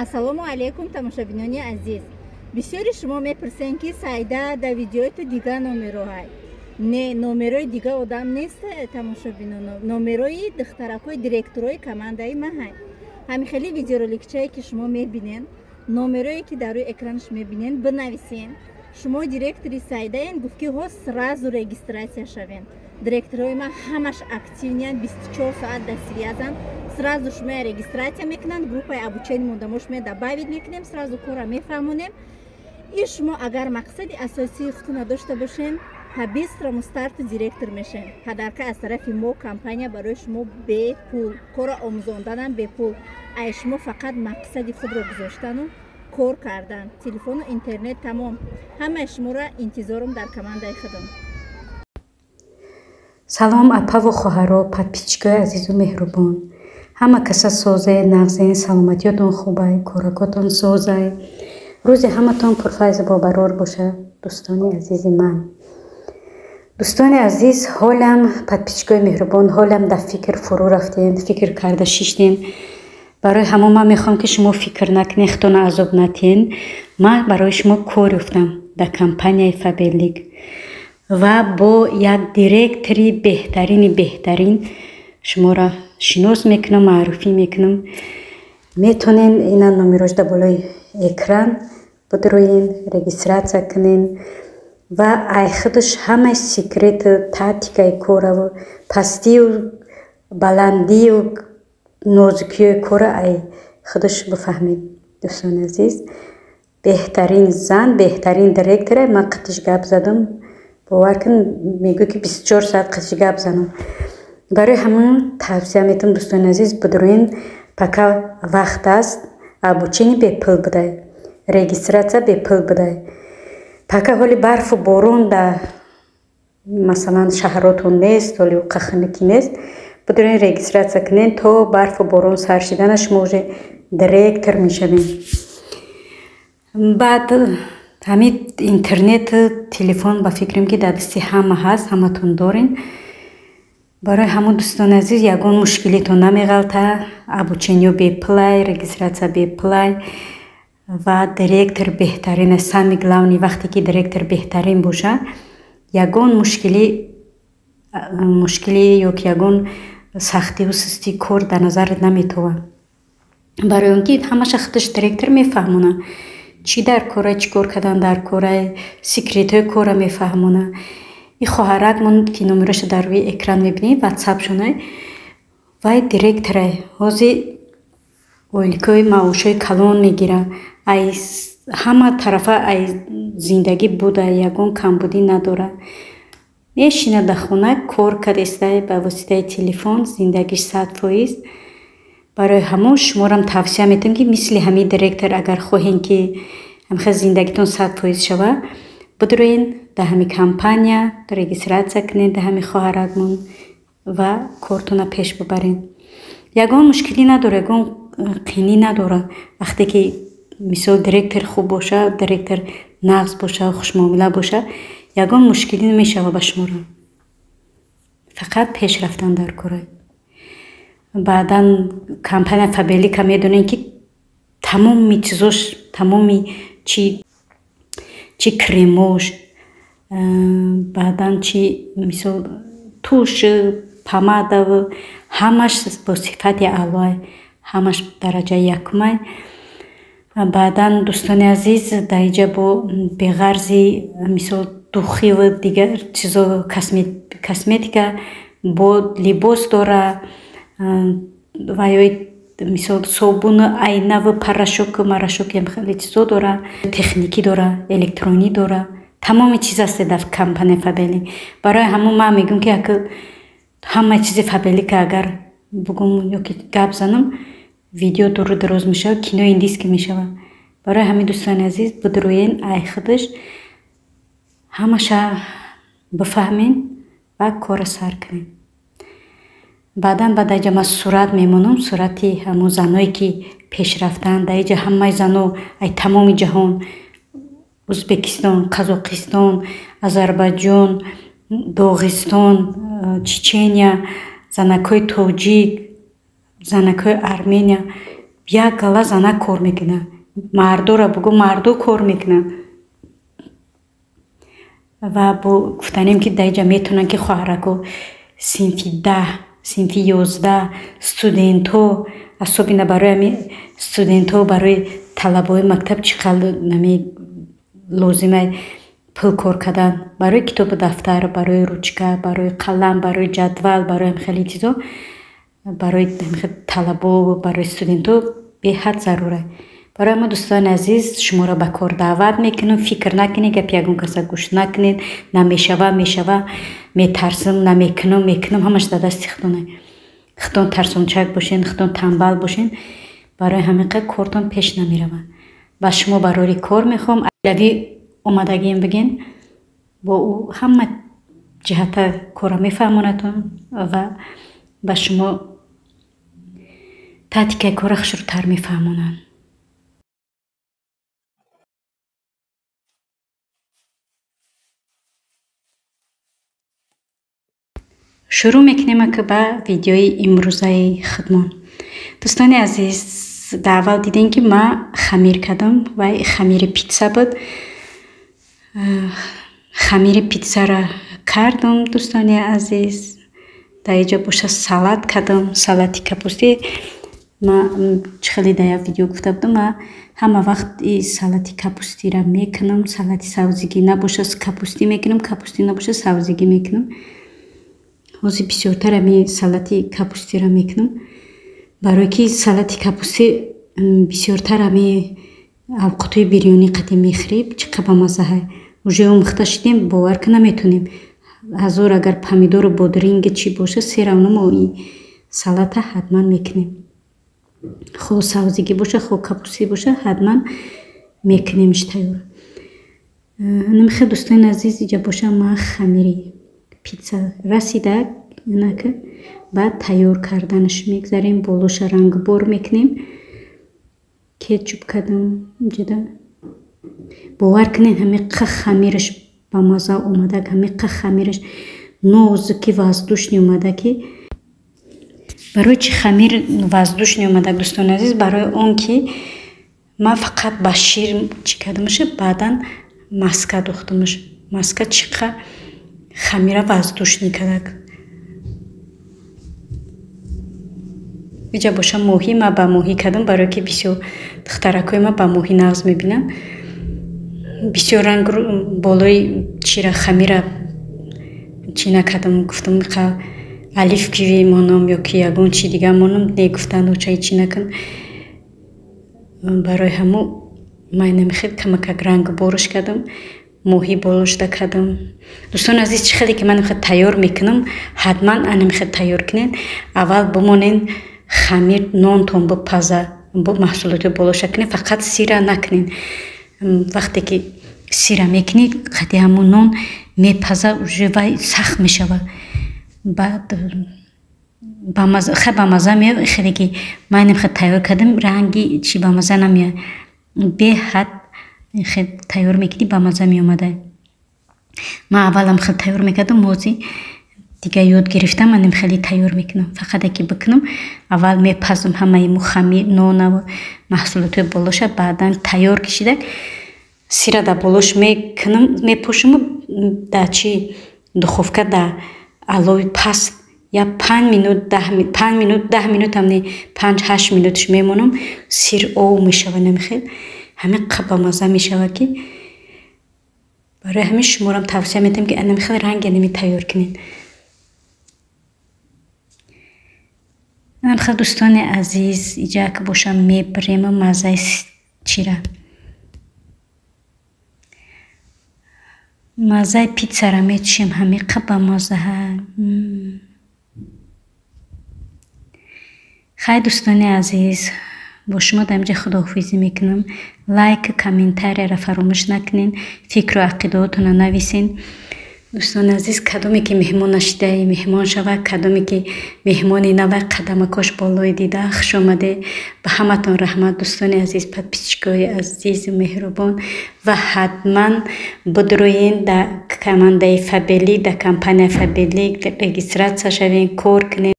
Ассалому алейкум тамошобинони азиз. Бисёри шумо мепурсен ки сайда да видеои ту дига номеро ҳай. Не, номерои дига одам нест тамошобиноно. Номерои духтаракои директорои командаи ма ҳай. Ҳамин хели видеороликчае ки шумо мебинен, номерое ки дар рӯи экранаш мебинен бинависен. Шумо директори сайдаен гуфт ки ҳо сразу регистратсия шавен. Директорои ма ҳамаш активнян, 24 соат дастгириясанд. Сразу шумо регистрация мекунанд, группаи обучения мондамо шумо добавить мекунем, сразу кора мефаҳмонем. И шумо агар мақсади асосии худтон надошта бошен, ҳабистраму старту директор мешен. Ҳадарка аз тарафи мо компания барои шумо бепул, кора омӯзонданам бепул. Ай шумо фақат мақсади худро гузоштану кор кардан. Телефону интернет тамом. Ҳамаи шуморо интизорум дар командаи худам. Салом апаву хоҳаро, подписчикои азизу меҳрубон. Ҳама каса созае, нағзаен, саломатиётон хубай, коракотон созай. Рӯзи ҳаматон пурфайзу бобарор боша, дӯстони азизи ман. Дӯстони азиз, ҳолам подписчикои меҳрубон, ҳолам дар фикр фурӯ рафтем, фикр карда шиштем. Барои ҳамо ман мехоҳам ки шумо фикр накунед, худтон азоб натиҳен. Ман барои шумо кор ёфтам дар компанияи Фаберлик ва бо як директори беҳтарин шуморо шинос мекунам, маърифӣ мекунам. Метонен ина номерош дар болои экран бидроен, регистратсия кунен ва ай худаш ҳамаи секрети тактикаи кора, пастию, баландию, нозукии кора ай худаш бифаҳмед. Дӯстони азиз, беҳтарин зан, беҳтарин директора. Ман қитиш гап задам, бовар кун, мегӯ ки 24 соат қитиш гап занам. Барои ҳамон тавсия метавонам, дӯстони азиз, бидроен, пока вақт аст, обучение бепул бидай, регистратсия бепул бидай. Пока ҳоли барфу борон дар масалан шаҳротон нест, ҳоли қахники нест, бидроен регистратсия кунен, то барфу борон сар шидана шумо уже директор мешавем. Баъд ҳамин интернет, телефон ба фикрам ки дар дасти ҳама ҳаст, ҳаматон дорен. Барои ҳамон дӯстони азиз, ягон мушкилитон намеғалта, обучениё беплай, регистратсия беплай ва директор беҳтарин аст. Сами главни, вақте ки директор беҳтарин боша, ягон мушкилӣ ё ки ягон сахтиву сустии кор дар назарат наметова. Барои он ки ҳамаша худаш директор мефаҳмона, чӣ дар кора, чӣ кор кардан дар кора, секретҳои кора мефаҳмона. И хоҳарак мон ки номероша дар рӯи экран мебинед, ватсапшонай, вай директорай, ҳозир ойликои маошҳои калон мегира. Ай ҳама тарафа ай зиндагӣ буда, ягон камбудӣ надора. Мешина дар хона, кор кардестай ба воситаи телефон, зиндагиш 100%. Барои ҳамон шуморам тавсия метавонам ки мисли ҳамин директор агар хоҳем ки ҳамихел зиндагитон 100% шава, бидроен дар ҳамин компания регистратсия кунед, дар ҳамин хоҳаракмон ва кортона пеш бибарен. Ягон мушкилӣ надора, ягон қиинӣ надора. Вақте ки мисол директор хуб боша, директор нағз боша, хушмуомила боша, ягон мушкилӣ намешава ба шуморо. Фақат пеш рафтан дар кора. Баъдан компания Фаберлика медонен ки тамоми чизош, тамоми чи кремош, баъдан чи мисол туш, помада, ҳамаш бо сифати аъло, ҳамаш дараҷаи якумай. Баъдан дӯстони азиз, дар иҷа бо беғарзи мисол духӣ ва дигар чизо, косметика, бо либос дора ва ё мисол собуну айнаву парашоку марашоку хеле чизо дора, техникӣ дора, электронӣ дора, тамоми чиз аст дар компания Фаберлик. Барои ҳамон ман мегӯям ки ҳамаи чизи Фаберлика агар бугум ё ки гап занам, видео дуру дароз мешава, кинои индийский мешава. Барои ҳамин дӯстони азиз, бидроен ай худаш ҳамаша бифаҳмен ва кора сар кунем. Баъдан ба даҷа ман сурат мемонам, сурати ҳамон заное ки пешрафтан. Дар иҷа ҳамаи зано ай тамоми ҷаҳон, Узбекистон, Қазоқистон, Озарбойҷон, Доғистон, Чечения, занакҳои Тоҷик, занакҳои Армения, як гала зана кор мекуна, мардора бугу марду кор мекуна. ва бо гуфтанем ки дар инҷа метавонанд ки хоҳараку синфи 10, синфи 11 студентҳо асобина барои ҳамин студентҳо барои талабаҳои мактаб чӣ қадар лозима пул кор кардан барои китобу дафтар, барои ручка, барои қалам, барои ҷадвал, барои ҳамин чизо барои талабо, барои студентҳо беҳад зарур аст. برای ما دوستان عزیز شما را به کار دعوت میکنم. فکر نکنید که یگون کس گوش نکنید. نمیشوه میترسم نمیکنم همش در دست خودتونه. خودتون ترسونچک باشین، خودتون تنبل باشین، برای همین کارتون پیش نمیره. و شما برای کار میخوام اولوی اومدگیم بگین با او همه جهت کار میفهمونتون و با شما تاتیکه کار خشورتر میفهمونن. شروع میکنیم که با ویدیوی امروزه خودمان. دوستان عزیز در اول دیدین که ما خمیر کردم و خمیر پیتزا بود. خمیر پیتزا را کردم دوستان عزیز. در اینجا باشه سالاد کردم، سالاد کپوستی. ما خیلی در ویدیو گفته بودم ما همه وقت سالاد کپوستی را میکنم. سالاد سبزیگی نباشه کپوستی میکنم، کپوستی نباشه سبزیگی میکنم. ҳозир бисёртар ами салати капустиро мекунам, барои ки салати капусти бисёртар ами авқотҳои бирёнӣ қадим мехӯрем, чӣ қадar ба мазза ҳай. уже омӯхта шудем, бовар ки наметонем. ҳазор агар помидору бодринги чӣ боша, серавно мо ин салата ҳатман мекунем. хо сабзигӣ боша, хо капусти боша, ҳатман мекунемш тайёр. намехе дӯстони азиз иҷа боша ма хамири پیتزا رسیده اینا که بعد تیار کردنش میگذاریم، بولوش رنگبار میکنیم. کچوپ کردم جدا باور کنین همین خمیرش با مزه اومده، همین خمیرش نازکی وازدوشنی اومده. که برای چی خمیر وازدوشنی اومده دوستان عزیز؟ برای اون که ما فقط با شیر چی کردمشه، بعدا ماسکا دوختمش. ماسکا چقدر خمیره وازدوشنی کرد. اینجا باشه موهی ما با موهی کردم برای که بسیار دخترکای ما با موهی نغز میبینن. بسیار رنگ بالای چیره خمیره چی نکردم، گفتم میخوا الیف کیوی مانم یا که یگون چی دیگه مانم نگفتن و چای چی نکن. برای همو من نمیخواد کمک رنگ بارش کردم، موهی بالوش کردم. دوستان عزیز چه خیلی که من میخواد تیار میکنم، حتما انا میخواد تیار کنین. اول بمونین خمیر نان تون بپزه، با محصولات بالوش کنین، فقط سیره نکنین. وقتی که سیره میکنید قدی همون نان میپزه و سخت میشه. بعد خیلی با مزه میاد. خیلی که من نمیخواد تیار کردم رنگی چی با مزه نمیاد، به حد خیلی تیار میکنی با مزه می اومده. من اولم خیلی تیار میکردم، موزی دیگه یاد گرفتم من خیلی تیار میکنم. فقط اگه بکنم اول میپزم همه خمیر نان و محصولات بالوش، بعدا تیار کشیده سیره در بالوش میکنم، میپوشم در چی دخوفکه در علوی پست یا 5 minut 10 minut هم نه 5-8 minutش میمونم. سیر او میشه و نمیخواد همه قبا مزه میشه. که برای همین شما رو توصیه میدم که انا میخواد رنگ نمی تیار کنین. من دوستان عزیز اینجا که باشم میبریم مزه چیره، مزه پیتزا را میچیم همه قبا مزه ها. خیلی دوستان عزیز با شما در اینجا خداحافظی میکنم. لایک کامنتاری را فراموش نکنین، فکر و عقیدهاتون را نویسین. دوستان عزیز کدومی که مهمان نشده مهمان شود، کدومی که مهمانی نوه قدمکاش بالای دیده خوش آمده. به همتون رحمت دوستان عزیز، подписчикای عزیز مهربان و حتما بدروین در کمانده فابلی، در کمپانی فابلی رجیستراسیون شوین، کار کنین.